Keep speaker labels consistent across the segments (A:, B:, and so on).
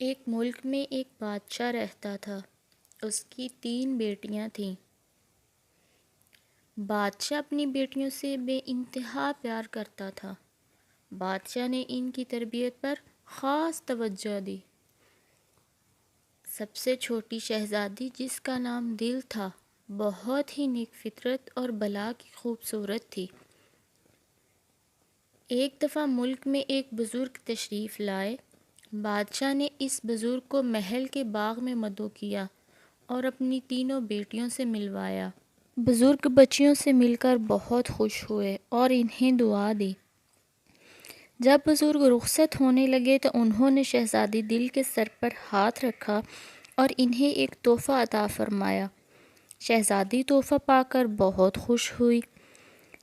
A: ایک ملک میں ایک بادشاہ رہتا تھا۔ اس کی 3 بیٹیاں تھیں۔ بادشاہ اپنی بیٹیوں سے بے انتہا پیار کرتا تھا۔ بادشاہ نے ان کی تربیت پر خاص توجہ دی۔ سب سے چھوٹی شہزادی، جس کا نام دل تھا، بہت ہی نیک فطرت اور بلا کی خوبصورت تھی۔ ایک دفعہ ملک میں ایک بزرگ تشریف لائے۔ بادشاہ نے اس بزرگ کو محل کے باغ میں مدعو کیا اور اپنی تینوں بیٹیوں سے ملوایا۔ بزرگ بچیوں سے مل کر بہت خوش ہوئے اور انہیں دعا دی۔ جب بزرگ رخصت ہونے لگے تو انہوں نے شہزادی دل کے سر پر ہاتھ رکھا اور انہیں ایک تحفہ عطا فرمایا۔ شہزادی تحفہ پا کر بہت خوش ہوئی۔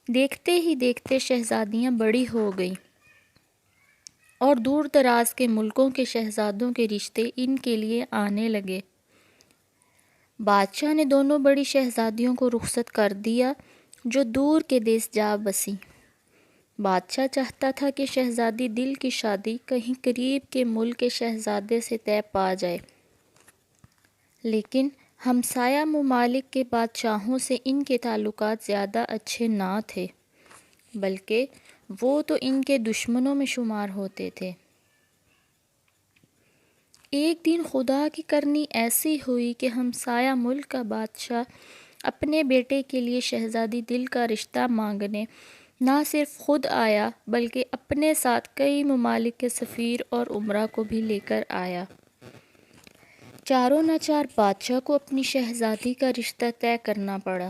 A: دیکھتے ہی دیکھتے شہزادیاں بڑی ہو گئیں اور دور دراز کے ملکوں کے شہزادوں کے رشتے ان کے لیے آنے لگے۔ بادشاہ نے دونوں بڑی شہزادیوں کو رخصت کر دیا جو دور کے دیس جا بسیں۔ بادشاہ چاہتا تھا کہ شہزادی دل کی شادی کہیں قریب کے ملک کے شہزادے سے طے پا جائے، لیکن ہمسایہ ممالک کے بادشاہوں سے ان کے تعلقات زیادہ اچھے نہ تھے، بلکہ وہ تو ان کے دشمنوں میں شمار ہوتے تھے۔ ایک دن خدا کی کرنی ایسی ہوئی کہ ہمسایہ ملک کا بادشاہ اپنے بیٹے کے لیے شہزادی دل کا رشتہ مانگنے نہ صرف خود آیا بلکہ اپنے ساتھ کئی ممالک کے سفیر اور امراء کو بھی لے کر آیا۔ چاروں ناچار بادشاہ کو اپنی شہزادی کا رشتہ طے کرنا پڑا۔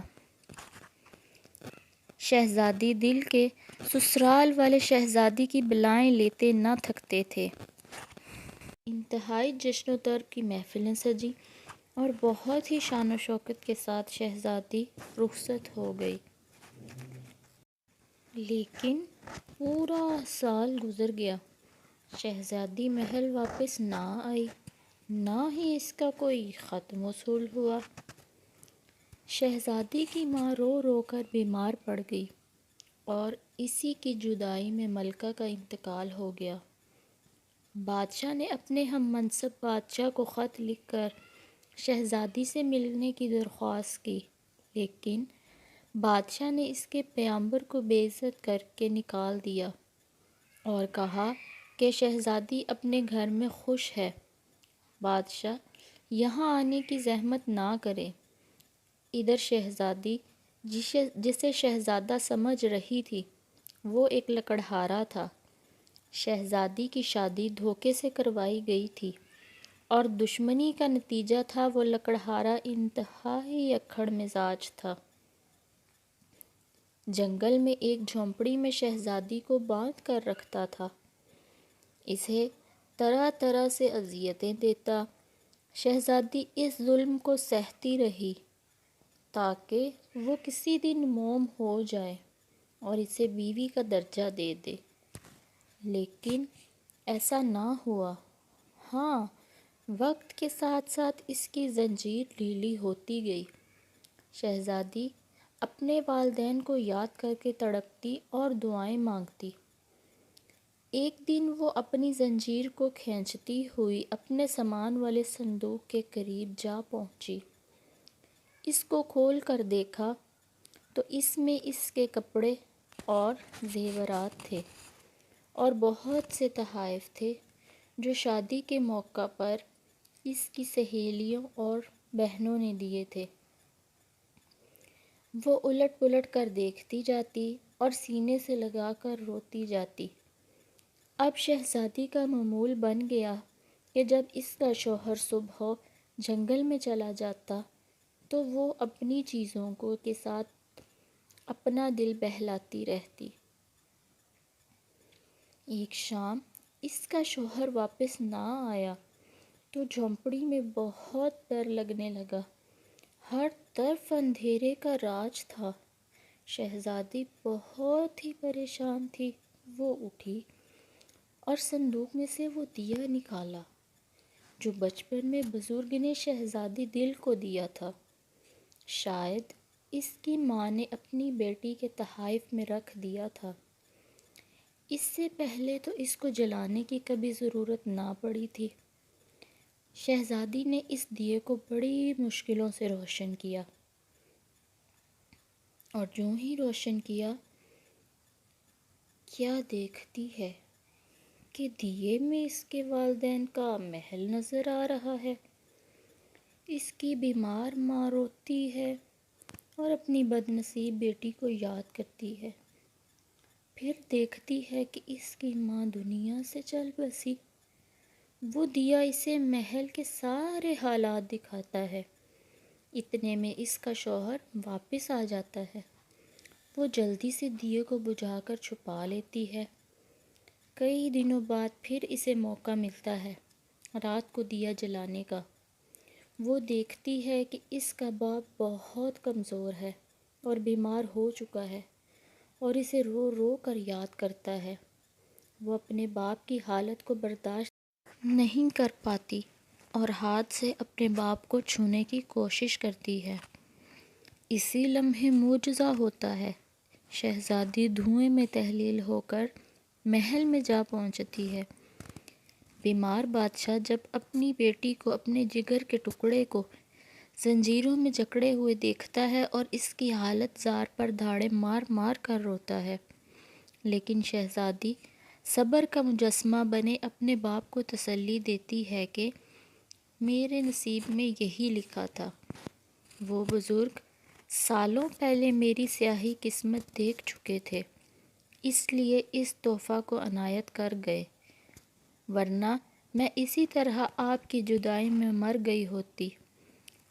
A: شہزادی دل کے سسرال والے شہزادی کی بلائیں لیتے نہ تھکتے تھے۔ انتہائی جشن و طرب کی محفلیں سجی اور بہت ہی شان و شوکت کے ساتھ شہزادی رخصت ہو گئی۔ لیکن پورا سال گزر گیا، شہزادی محل واپس نہ آئی، نہ ہی اس کا کوئی خط موصول ہوا۔ شہزادی کی ماں رو رو کر بیمار پڑ گئی اور اسی کی جدائی میں ملکہ کا انتقال ہو گیا۔ بادشاہ نے اپنے ہم منصب بادشاہ کو خط لکھ کر شہزادی سے ملنے کی درخواست کی، لیکن بادشاہ نے اس کے پیغامبر کو بے عزت کر کے نکال دیا اور کہا کہ شہزادی اپنے گھر میں خوش ہے، بادشاہ یہاں آنے کی زحمت نہ کرے۔ ادھر شہزادی، جسے شہزادہ سمجھ رہی تھی، وہ ایک لکڑہارا تھا۔ شہزادی کی شادی دھوکے سے کروائی گئی تھی اور دشمنی کا نتیجہ تھا وہ لکڑہارا انتہائی اکھڑ مزاج تھا۔ جنگل میں ایک جھونپڑی میں شہزادی کو باندھ کر رکھتا تھا، اسے طرح طرح سے اذیتیں دیتا۔ شہزادی اس ظلم کو سہتی رہی تاکہ وہ کسی دن موم ہو جائے اور اسے بیوی کا درجہ دے دے، لیکن ایسا نہ ہوا۔ ہاں، وقت کے ساتھ ساتھ اس کی زنجیر ڈھیلی ہوتی گئی۔ شہزادی اپنے والدین کو یاد کر کے تڑپتی اور دعائیں مانگتی۔ ایک دن وہ اپنی زنجیر کو کھینچتی ہوئی اپنے سامان والے صندوق کے قریب جا پہنچی۔ اس کو کھول کر دیکھا تو اس میں اس کے کپڑے اور زیورات تھے اور بہت سے تحائف تھے جو شادی کے موقع پر اس کی سہیلیوں اور بہنوں نے دیے تھے۔ وہ الٹ پلٹ کر دیکھتی جاتی اور سینے سے لگا کر روتی جاتی۔ اب شہزادی کا معمول بن گیا کہ جب اس کا شوہر صبح جنگل میں چلا جاتا تو وہ اپنی چیزوں کے ساتھ اپنا دل بہلاتی رہتی۔ ایک شام اس کا شوہر واپس نہ آیا تو جھونپڑی میں بہت ڈر لگنے لگا۔ ہر طرف اندھیرے کا راج تھا۔ شہزادی بہت ہی پریشان تھی۔ وہ اٹھی اور صندوق میں سے وہ دیا نکالا جو بچپن میں بزرگ نے شہزادی دل کو دیا تھا۔ شاید اس کی ماں نے اپنی بیٹی کے تحائف میں رکھ دیا تھا۔ اس سے پہلے تو اس کو جلانے کی کبھی ضرورت نہ پڑی تھی۔ شہزادی نے اس دیے کو بڑی مشکلوں سے روشن کیا، اور جو ہی روشن کیا، کیا دیکھتی ہے کہ دیے میں اس کے والدین کا محل نظر آ رہا ہے۔ اس کی بیمار ماں روتی ہے اور اپنی بد نصیب بیٹی کو یاد کرتی ہے۔ پھر دیکھتی ہے کہ اس کی ماں دنیا سے چل بسی۔ وہ دیا اسے محل کے سارے حالات دکھاتا ہے۔ اتنے میں اس کا شوہر واپس آ جاتا ہے۔ وہ جلدی سے دیے کو بجھا کر چھپا لیتی ہے۔ کئی دنوں بعد پھر اسے موقع ملتا ہے رات کو دیا جلانے کا۔ وہ دیکھتی ہے کہ اس کا باپ بہت کمزور ہے اور بیمار ہو چکا ہے، اور اسے رو رو کر یاد کرتا ہے۔ وہ اپنے باپ کی حالت کو برداشت نہیں کر پاتی اور ہاتھ سے اپنے باپ کو چھونے کی کوشش کرتی ہے۔ اسی لمحے معجزہ ہوتا ہے۔ شہزادی دھوئیں میں تحلیل ہو کر محل میں جا پہنچتی ہے۔ بیمار بادشاہ جب اپنی بیٹی کو اپنے جگر کے ٹکڑے کو زنجیروں میں جکڑے ہوئے دیکھتا ہے اور اس کی حالت زار پر دھاڑے مار مار کر روتا ہے، لیکن شہزادی صبر کا مجسمہ بنے اپنے باپ کو تسلی دیتی ہے کہ میرے نصیب میں یہی لکھا تھا۔ وہ بزرگ سالوں پہلے میری سیاہی قسمت دیکھ چکے تھے، اس لیے اس تحفہ کو عنایت کر گئے، ورنہ میں اسی طرح آپ کی جدائی میں مر گئی ہوتی۔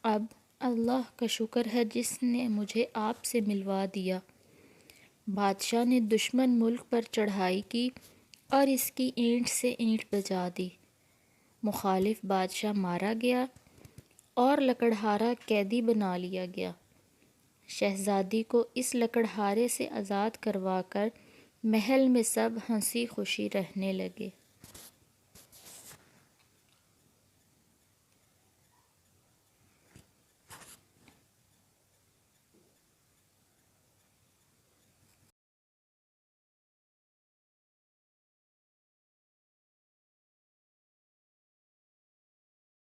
A: اب اللہ کا شکر ہے جس نے مجھے آپ سے ملوا دیا۔ بادشاہ نے دشمن ملک پر چڑھائی کی اور اس کی اینٹ سے اینٹ بجا دی۔ مخالف بادشاہ مارا گیا اور لکڑہارا قیدی بنا لیا گیا۔ شہزادی کو اس لکڑہارے سے آزاد کروا کر محل میں سب ہنسی خوشی رہنے لگے۔